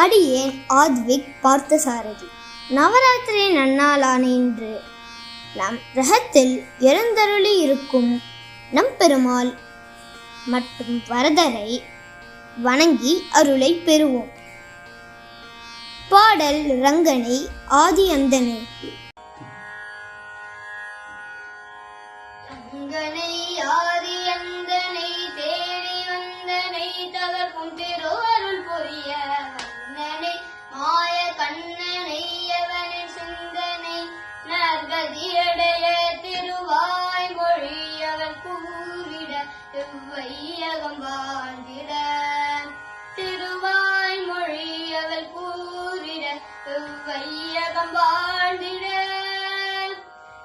அடியேன் ஆத்விக் பார்த்தசாரதி. நவராத்திரி நன்னாளான இன்று நம் கிரகத்தில் எழுந்தருளி இருக்கும் நம் பெருமாள் மற்றும் வரதரை வணங்கி அருளை பெறுவோம். பாடல் ரங்கனை ஆதி அந்தனை. ரங்கனை ஆதி அந்தனை தேடி வந்தனை தவர்க்கும் திருவருள் புரிய வந்தனை மாய கண்ணனை எவனின் சிந்தனை நற்கதியடைய திருவாய் மொழி அவர் கூறிட எவ்வையகம் வாழ்ந்திட திருவாய் மொழி அவர் கூறிட எவ்வையகம் வாழ்ந்திட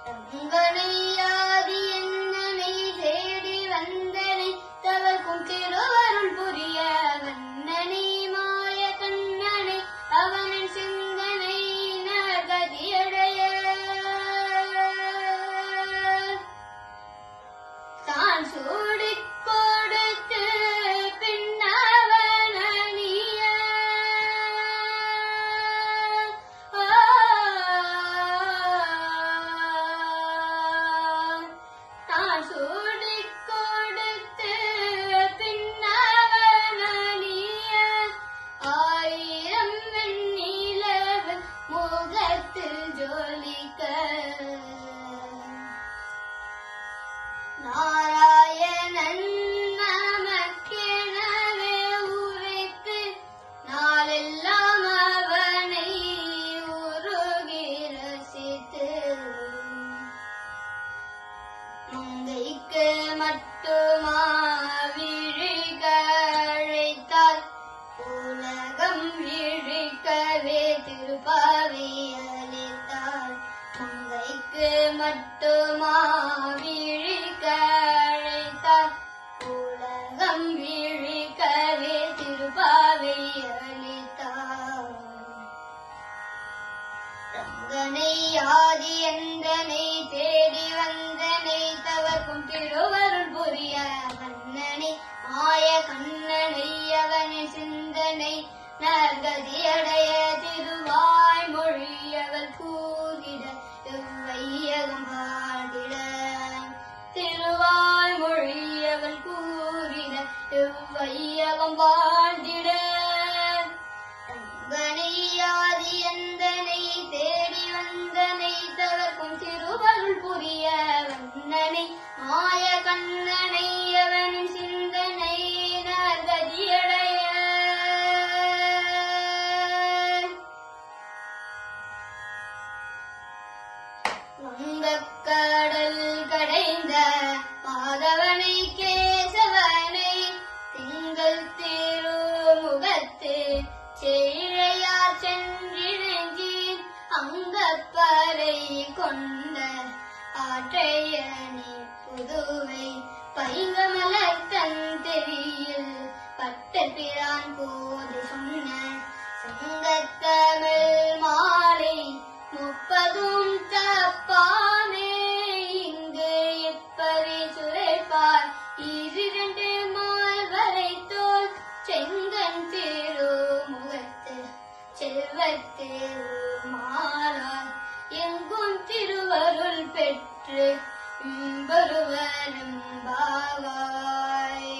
ரங்கனை ஆதி அந்தனை தேடி வந்தனை தவர்க்கும் திருவருள் புரிய வந்தனை மாய கண்ணனை அவனின் சிந்தனை நற்கதியடைய தான் சூடிக் கொடுத்து பின்னவனிய தான் சூடிக் கொடுத்து பின்னவனிய ஆயிரம் வெண்ணிலவு முகத்தில் ஜொலிக்க நாராயணன் நமக்கெனவே உரைத்து நாளெல்லாம் அவனை உருகி ரசித்து மங்கைக்கு மட்டுமா விழிக்க அழைத்தால் உலகம் விழிக்கவே திருப்பாவை அளித்தாள். மங்கைக்கு மட்டுமா விழிக்க அழைத்தால் உலகம் விழிக்கவே திருப்பாவை அளித்தாள். ரங்கனை ஆதி அந்தனை தேடி வந்தனை தவர்க்கும் திருவருள் புரிய வந்தனை மாய கண்ணனை அவனின் சிந்தனை நற்கதியடைய திருவாய் மொழி அவர் கூறிட எவ்வையகம் வாழ்ந்திட திருவாய் மொழி அவர் கூறிட எவ்வையகம் வாழ்ந்திட ரங்கனை ஆதி அந்தனை தேடி வந்தனை தவர்க்கும் திருவருள் புரிய வந்தனை மாய கண்ணனை அவனின் சிந்தனை நற்கதியடைய வங்கக்கடல் கடைந்த மாதவனை கேசவனை திங்கள் திருமுகத்து சேழையார் சென்றிழங்கி அங்கப்பறை கொண்ட ஆற்றையணி புதுவை பைங்கமலர் தந்தெறியில் பட்ட பிரான் போது சொன்ன சங்கத்தமிழ் மாலை 30 தப்பாமே இங்கு இப்பறி சுரைப்பார் 2 மால்வரை தோல் செங்கன் திருமுகத்து செல்வத்திருமாறார் எங்கும் திருவருள் பெற்று வருவரும் பாவாய்.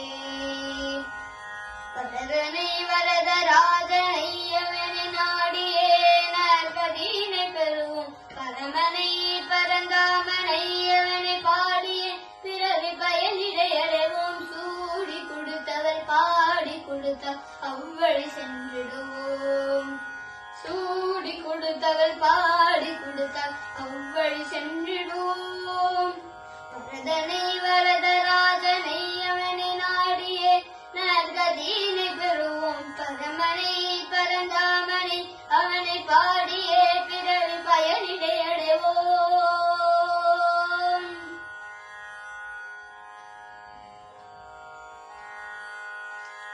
வரதனை வரதராஜனை அவனை நாடியே நற்பதினை பெறுவோம் பரமனை பரந்தாமனை அவனை பாடியே பிறவி பயனிடையடைவோம். சூடி கொடுத்தவர் பாடி கொடுத்தார் அவ்வழி சென்றிடுவோம். சூடி கொடுத்தவர் பாடி கொடுத்தார் அவ்வழி சென்றிடுவோம். வரதனை வர